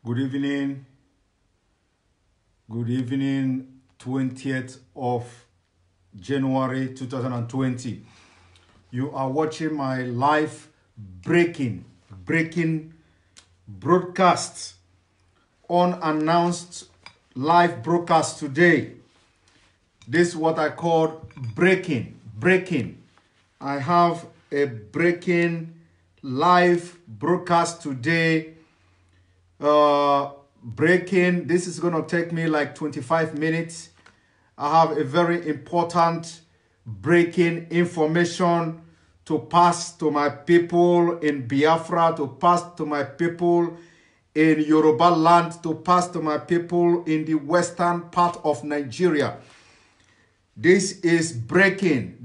Good evening. Good evening, 20th of January 2020. You are watching my live breaking broadcast, unannounced live broadcast today. This is what I call breaking. I have a breaking live broadcast today. This is going to take me like 25 minutes. I have a very important breaking information to pass to my people in Biafra, to pass to my people in Yoruba land, to pass to my people in the western part of Nigeria. This is breaking.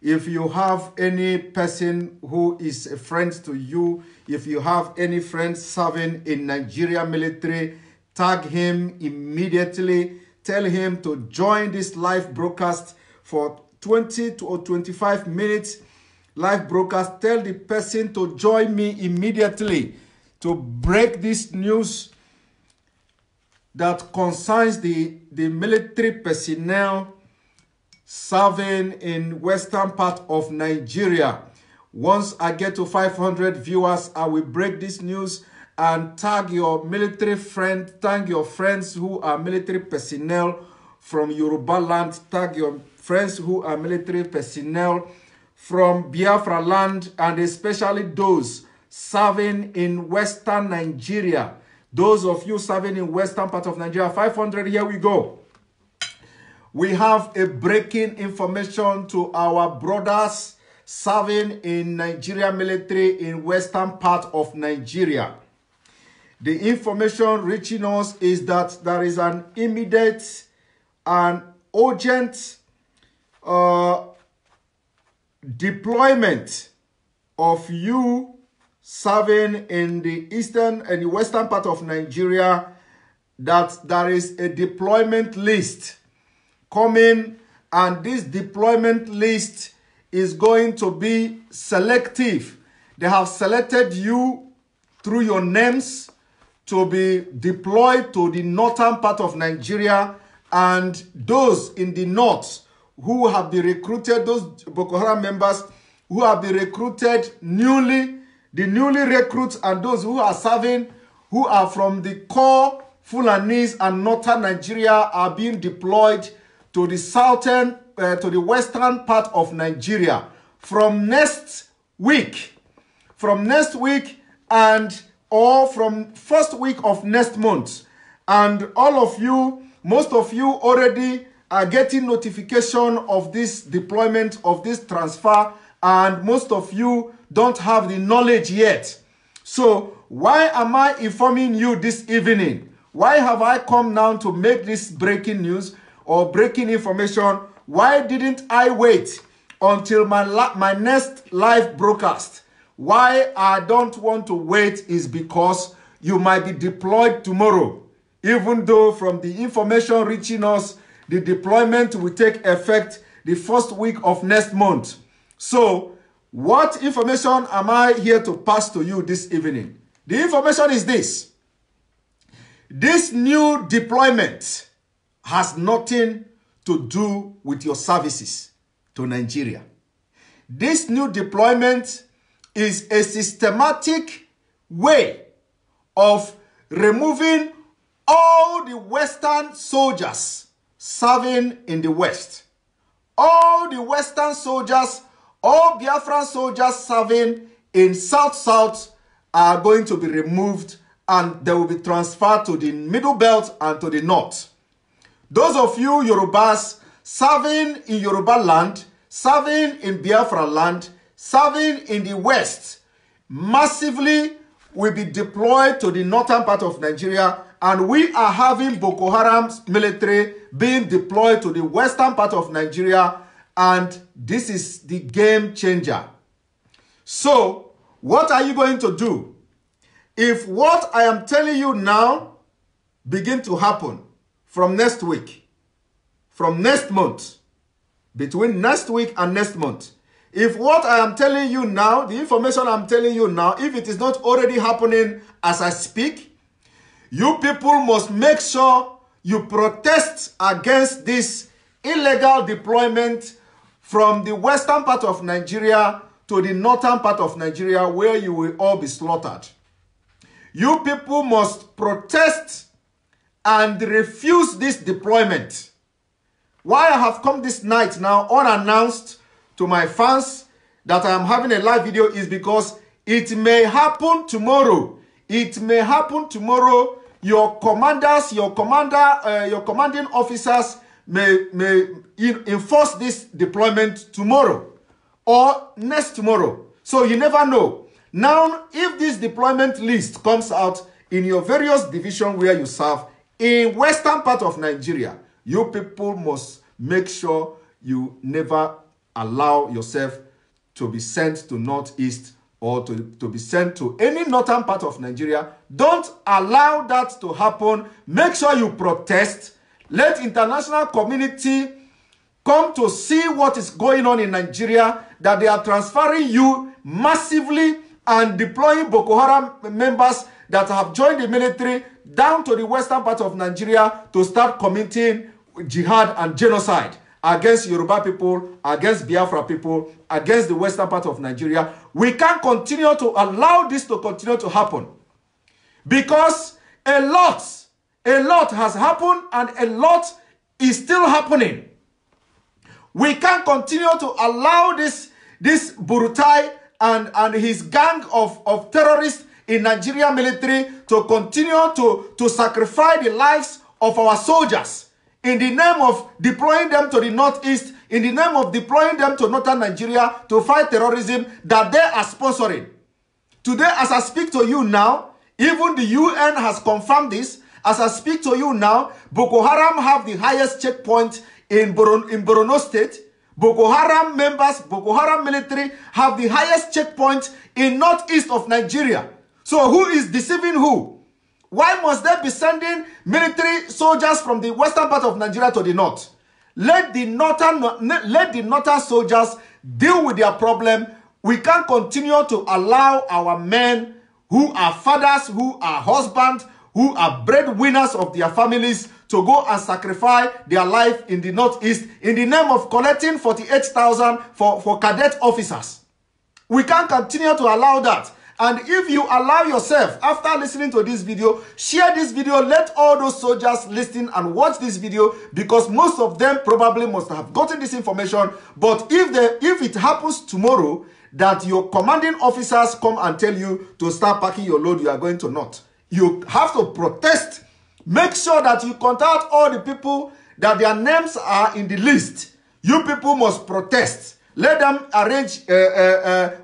If you have any person who is a friend to you, if you have any friends serving in Nigeria military, tag him immediately. Tell him to join this live broadcast for 20 to 25 minutes. Live broadcast. Tell the person to join me immediately to break this news that concerns the military personnel serving in western part of Nigeria. Once I get to 500 viewers, I will break this news and tag your military friend, tag your friends who are military personnel from Yoruba land, tag your friends who are military personnel from Biafra land, and especially those serving in western Nigeria. Those of you serving in western part of Nigeria, 500, here we go. We have a breaking information to our brothers serving in Nigeria military in western part of Nigeria. The information reaching us is that there is an immediate and urgent deployment of you serving in the eastern and the western part of Nigeria, that there is a deployment list coming, and this deployment list is going to be selective. They have selected you through your names to be deployed to the northern part of Nigeria, and those in the north who have been recruited, those Bokoharam members who have been recruited newly, the newly recruits and those who are serving, who are from the core Fulanis and northern Nigeria, are being deployed to the southern, to the western part of Nigeria from next week, and or from first week of next month. And all of you, most of you already are getting notification of this deployment, of this transfer, and most of you don't have the knowledge yet. So why am I informing you this evening? Why have I come now to make this breaking news or breaking information? Why didn't I wait until my next live broadcast? Why I don't want to wait is because you might be deployed tomorrow. Even though from the information reaching us, the deployment will take effect the first week of next month. So what information am I here to pass to you this evening? The information is this. This new deployment has nothing to do with your services to Nigeria. This new deployment is a systematic way of removing all the Western soldiers serving in the West. All the Western soldiers, all Biafran soldiers serving in South are going to be removed, and they will be transferred to the Middle Belt and to the North. Those of you Yorubas serving in Yoruba land, serving in Biafra land, serving in the West, massively will be deployed to the northern part of Nigeria, and we are having Bokoharam military being deployed to the western part of Nigeria, and this is the game changer. So, what are you going to do? If what I am telling you now begin to happen from next week, from next month, between next week and next month, if what I am telling you now, the information I'm telling you now, if it is not already happening as I speak, you people must make sure you protest against this illegal deployment from the western part of Nigeria to the northern part of Nigeria, where you will all be slaughtered. You people must protest and refuse this deployment. Why I have come this night now unannounced to my fans that I am having a live video is because it may happen tomorrow. It may happen tomorrow. Your commanders, your commanding officers may enforce this deployment tomorrow or next tomorrow. So you never know. Now, if this deployment list comes out in your various divisions where you serve in western part of Nigeria, you people must make sure you never allow yourself to be sent to northeast or to be sent to any northern part of Nigeria. Don't allow that to happen. Make sure you protest. Let international community come to see what is going on in Nigeria, that they are transferring you massively and deploying Bokoharam members that have joined the military down to the western part of Nigeria to start committing jihad and genocide against Yoruba people, against Biafra people, against the western part of Nigeria. We can't continue to allow this to continue to happen, because a lot has happened and a lot is still happening. We can't continue to allow this Burutai and his gang of terrorists in Nigeria military to continue to sacrifice the lives of our soldiers in the name of deploying them to the northeast, in the name of deploying them to northern Nigeria to fight terrorism that they are sponsoring. Today, as I speak to you now, even the UN has confirmed this. As I speak to you now, Boko Haram have the highest checkpoint in Borno State. Boko Haram members, Boko Haram military have the highest checkpoint in northeast of Nigeria. So who is deceiving who? Why must they be sending military soldiers from the western part of Nigeria to the north? Let the northern soldiers deal with their problem. We can't continue to allow our men who are fathers, who are husbands, who are breadwinners of their families to go and sacrifice their life in the northeast in the name of collecting 48,000 for cadet officers. We can't continue to allow that. And if you allow yourself, after listening to this video, share this video, let all those soldiers listen and watch this video, because most of them probably must have gotten this information. But if it happens tomorrow that your commanding officers come and tell you to start packing your load, you are going to not. You have to protest. Make sure that you contact all the people that their names are in the list. You people must protest. Let them arrange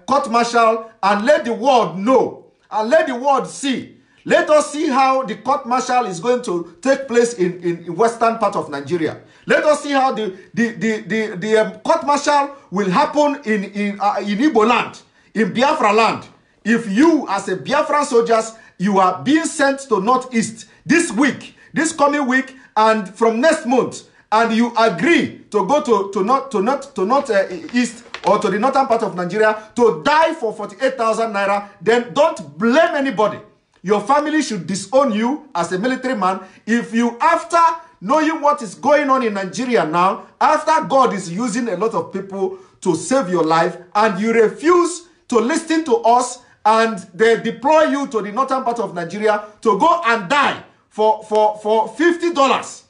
court-martial and let the world know. And let the world see. Let us see how the court-martial is going to take place in western part of Nigeria. Let us see how the court-martial will happen in Igbo land, in Biafra land. If you, as a Biafran soldiers, you are being sent to northeast this week, this coming week, and from next month, and you agree to go to northeast or to the northern part of Nigeria to die for 48,000 naira, then don't blame anybody. Your family should disown you as a military man if you, after knowing what is going on in Nigeria now, after God is using a lot of people to save your life, and you refuse to listen to us, and they deploy you to the northern part of Nigeria to go and die for $50,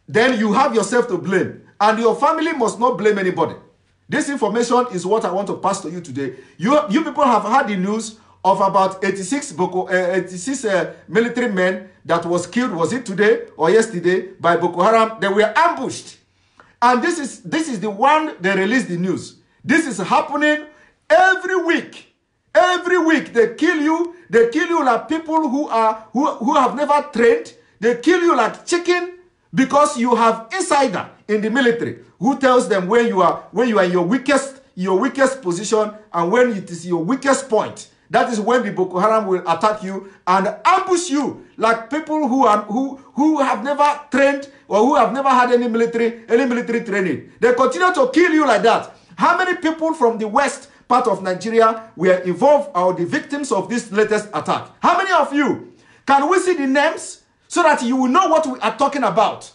then you have yourself to blame. And your family must not blame anybody. This information is what I want to pass to you today. You people have heard the news of about 86 military men that was killed, was it today or yesterday, by Boko Haram. They were ambushed. And this is the one they released the news. This is happening every week. Every week they kill you. They kill you like people who have never trained. They kill you like chicken because you have insider in the military who tells them when you are in your weakest position and when it is your weakest point. That is when the Boko Haram will attack you and ambush you like people who have never trained or who have never had any military training. They continue to kill you like that. How many people from the west part of Nigeria were involved or the victims of this latest attack? How many of you? Can we see the names so that you will know what we are talking about?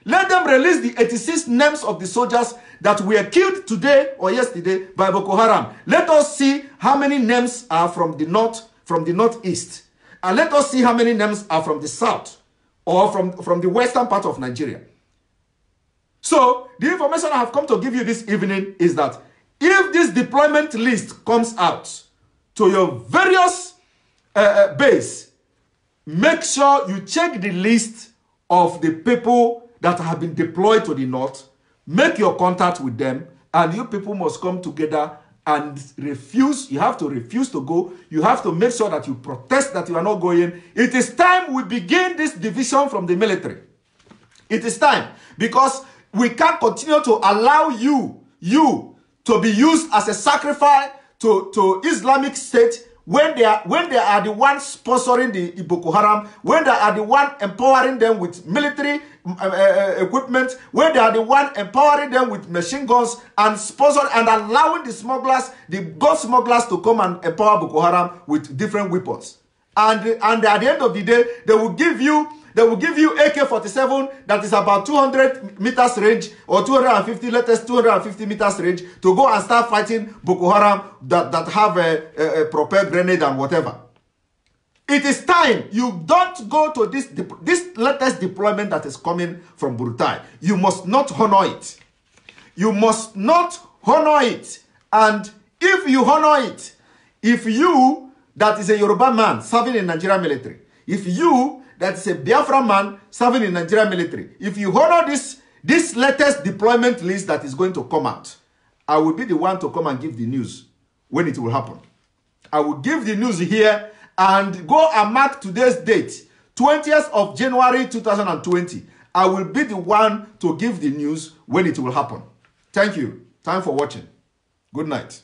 Let them release the 86 names of the soldiers that were killed today or yesterday by Bokoharam. Let us see how many names are from the northeast. And let us see how many names are from the south or from the western part of Nigeria. So, the information I have come to give you this evening is that if this deployment list comes out to your various base, make sure you check the list of the people that have been deployed to the north, make your contact with them, and you people must come together and refuse. You have to refuse to go. You have to make sure that you protest that you are not going. It is time we begin this division from the military. It is time, because we can't continue to allow you to be used as a sacrifice to Islamic State when they are the ones sponsoring the Boko Haram, when they are the one empowering them with military equipment, when they are the one empowering them with machine guns and sponsoring and allowing the smugglers, the gun smugglers, to come and empower Boko Haram with different weapons. And at the end of the day, they will give you AK-47 that is about 200 meters range or 250, latest 250 meters range, to go and start fighting Boko Haram that have a propelled grenade and whatever. It is time. You don't go to this latest deployment that is coming from Burutai. You must not honor it. You must not honor it. And if you honor it, if you, that is a Yoruba man serving in Nigerian military, if you, that is a Biafra man serving in Nigerian military, if you honor this latest deployment list that is going to come out, I will be the one to come and give the news when it will happen. I will give the news here and go and mark today's date, 20th of January 2020. I will be the one to give the news when it will happen. Thank you. Time for watching. Good night.